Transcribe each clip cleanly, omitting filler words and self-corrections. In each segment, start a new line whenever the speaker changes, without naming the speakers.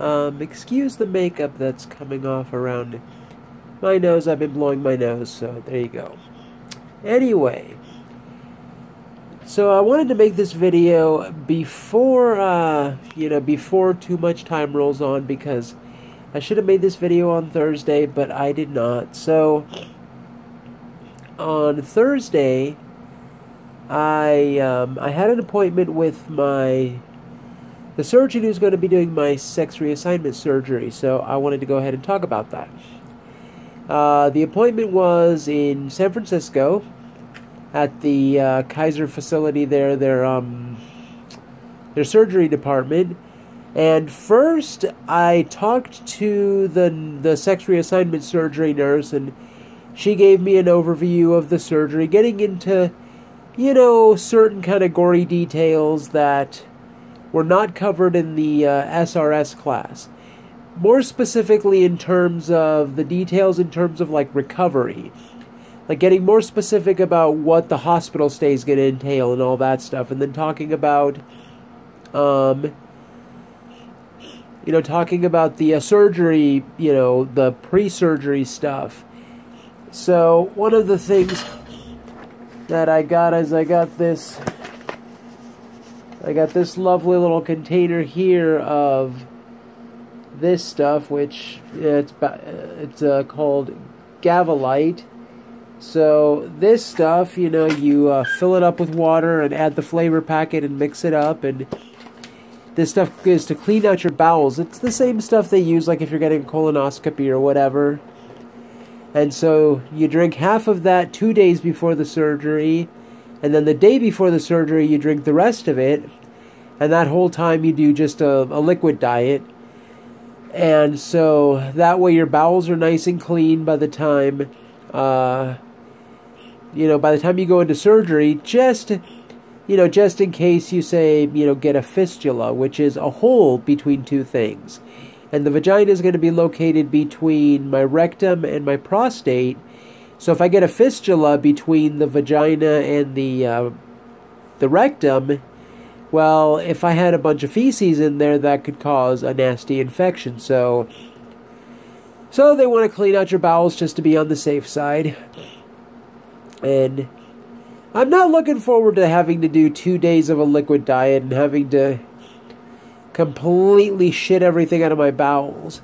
Excuse the makeup that's coming off around my nose. I've been blowing my nose, so there you go. Anyway, so I wanted to make this video before, before too much time rolls on, because I should have made this video on Thursday, but I did not. So, on Thursday, I had an appointment with the surgeon who's going to be doing my sex reassignment surgery, so I wanted to go ahead and talk about that. The appointment was in San Francisco at the Kaiser facility there, their surgery department. And first, I talked to the sex reassignment surgery nurse, and she gave me an overview of the surgery, getting into, certain kind of gory details that were not covered in the SRS class. More specifically in terms of the details in terms of, like, recovery. Like, getting more specific about what the hospital stay is going to entail and all that stuff. And then talking about, talking about the surgery, the pre-surgery stuff. So, one of the things that I got is I got this lovely little container here of this stuff, which it's called Gavolite. So this stuff, you fill it up with water and add the flavor packet and mix it up, and this stuff is to clean out your bowels. It's the same stuff they use, like if you're getting a colonoscopy or whatever. And so you drink half of that 2 days before the surgery, and then the day before the surgery you drink the rest of it, and that whole time you do just a liquid diet. And so that way your bowels are nice and clean by the time, by the time you go into surgery, just in case you say, get a fistula, which is a hole between two things. And the vagina is going to be located between my rectum and my prostate. So if I get a fistula between the vagina and the rectum, well, if I had a bunch of feces in there, that could cause a nasty infection. So they want to clean out your bowels just to be on the safe side. And I'm not looking forward to having to do 2 days of a liquid diet and having to completely shit everything out of my bowels.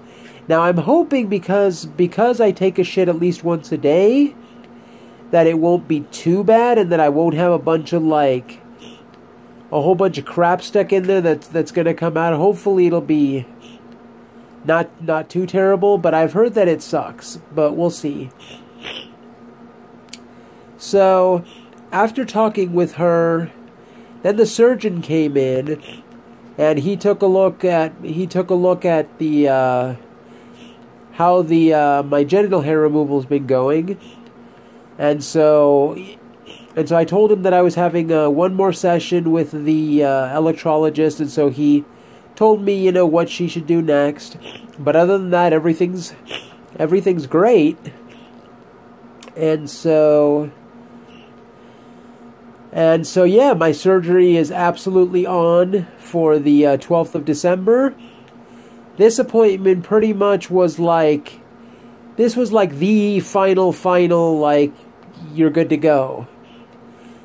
Now, I'm hoping because I take a shit at least once a day, that it won't be too bad, and that I won't have a whole bunch of crap stuck in there that's going to come out. Hopefully it'll be not too terrible, but I've heard that it sucks, but we'll see. So, after talking with her, then the surgeon came in, and he took a look at the how my genital hair removal's been going, and so I told him that I was having one more session with the electrologist, and so he told me, what she should do next. But other than that, everything's great. And so yeah, my surgery is absolutely on for the 12th of December. This appointment pretty much was like, the final, like, you're good to go.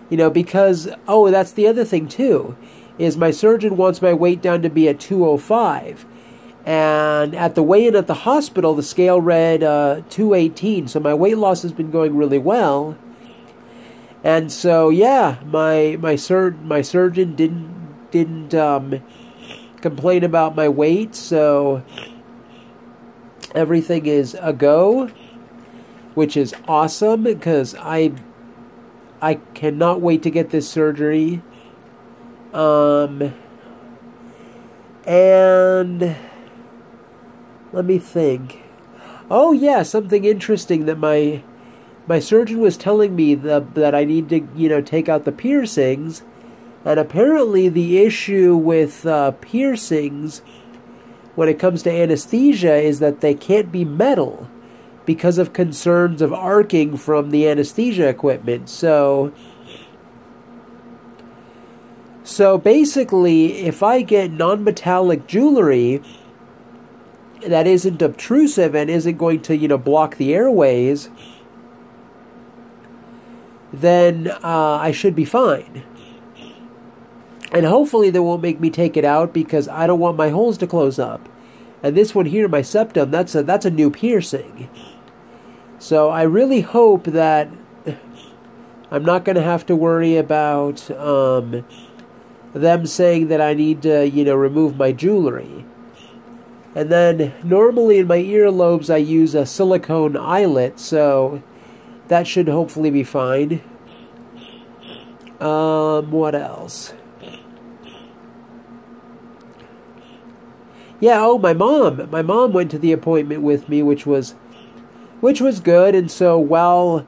Because, that's the other thing too, is my surgeon wants my weight down to be at 205. And at the weigh-in at the hospital, the scale read 218, so my weight loss has been going really well. And so, yeah, my surgeon didn't complain about my weight, so everything is a go, which is awesome, because I cannot wait to get this surgery. And let me think. Oh yeah, something interesting that my surgeon was telling me that I need to, take out the piercings. And apparently the issue with piercings when it comes to anesthesia is that they can't be metal because of concerns of arcing from the anesthesia equipment. So basically, if I get non-metallic jewelry, that isn't obtrusive and isn't going to, block the airways, then I should be fine. And hopefully they won't make me take it out, because I don't want my holes to close up. And this one here, my septum, that's a new piercing. So I really hope that I'm not going to have to worry about them saying that I need to, remove my jewelry. And then normally in my earlobes I use a silicone eyelet, so that should hopefully be fine. What else? Yeah, oh, my mom. My mom went to the appointment with me, which was good. And so while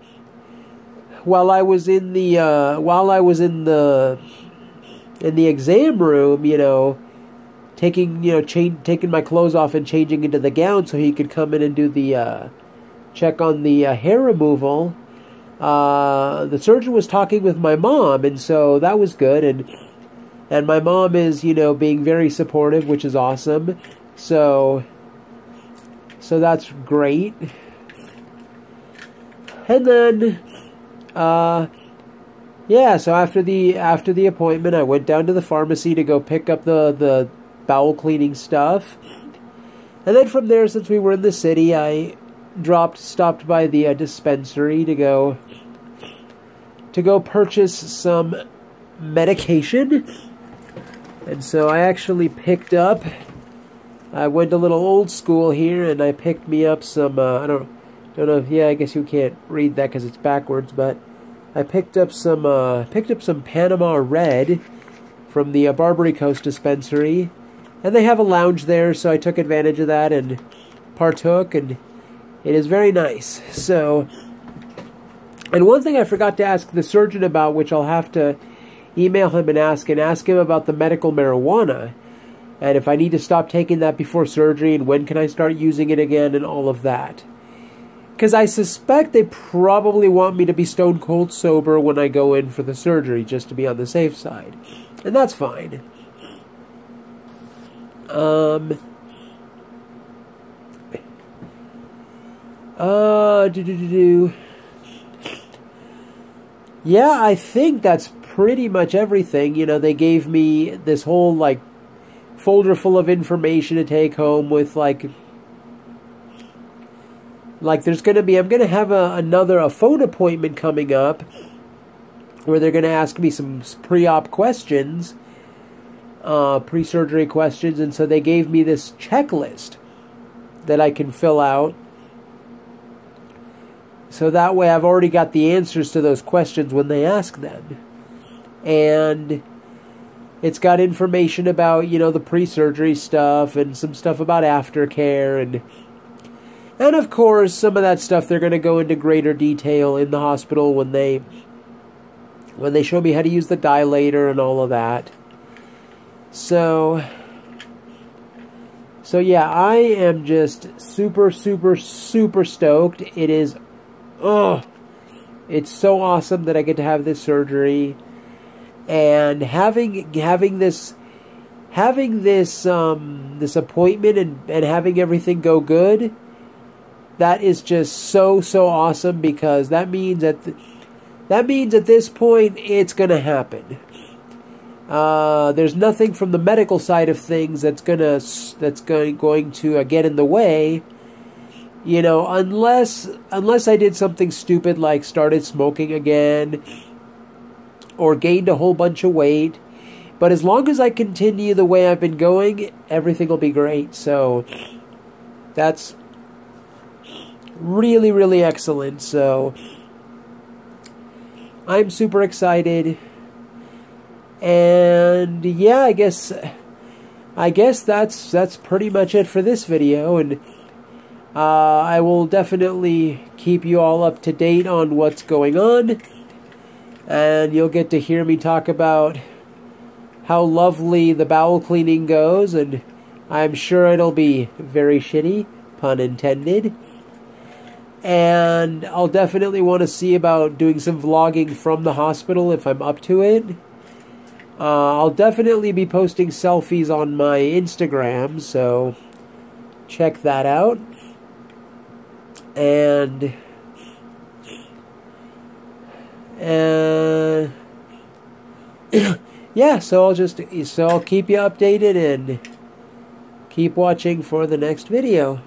I was in the exam room, taking my clothes off and changing into the gown so he could come in and do the check on the hair removal, the surgeon was talking with my mom, and so that was good. And my mom is, being very supportive, which is awesome. So that's great. And then, yeah, so after the appointment, I went down to the pharmacy to go pick up the bowel cleaning stuff. And then from there, since we were in the city, I stopped by the dispensary to go purchase some medication. And so I actually picked up, I went a little old school here, and I picked me up some, I don't know, yeah, I guess you can't read that because it's backwards, but I picked up some Panama Red from the Barbary Coast dispensary, and they have a lounge there, so I took advantage of that and partook, and it is very nice. So, and one thing I forgot to ask the surgeon about, which I'll have to email him and ask him about the medical marijuana, and if I need to stop taking that before surgery, and when can I start using it again, and all of that. Because I suspect they probably want me to be stone cold sober when I go in for the surgery, just to be on the safe side. And that's fine. Yeah, I think that's pretty much everything. They gave me this whole, folder full of information to take home with, there's going to be, I'm going to have a phone appointment coming up where they're going to ask me some pre-op questions, pre-surgery questions, and so they gave me this checklist that I can fill out. So that way I've already got the answers to those questions when they ask them. And it's got information about, the pre-surgery stuff and some stuff about aftercare, and of course some of that stuff they're going to go into greater detail in the hospital when they show me how to use the dilator and all of that. So yeah, I am just super, super, super stoked. It is, it's so awesome that I get to have this surgery, and having this appointment and having everything go good. That is just so awesome, because that means at this point it's going to happen. There's nothing from the medical side of things that's going to get in the way. Unless I did something stupid like started smoking again or gained a whole bunch of weight. But as long as I continue the way I've been going, everything will be great. So that's really, really excellent. So I'm super excited. And yeah, I guess that's pretty much it for this video, and I will definitely keep you all up to date on what's going on, and you'll get to hear me talk about how lovely the bowel cleaning goes, and I'm sure it'll be very shitty, pun intended. And I'll definitely want to see about doing some vlogging from the hospital if I'm up to it. I'll definitely be posting selfies on my Instagram, so check that out. And yeah, so I'll keep you updated and keep watching for the next video.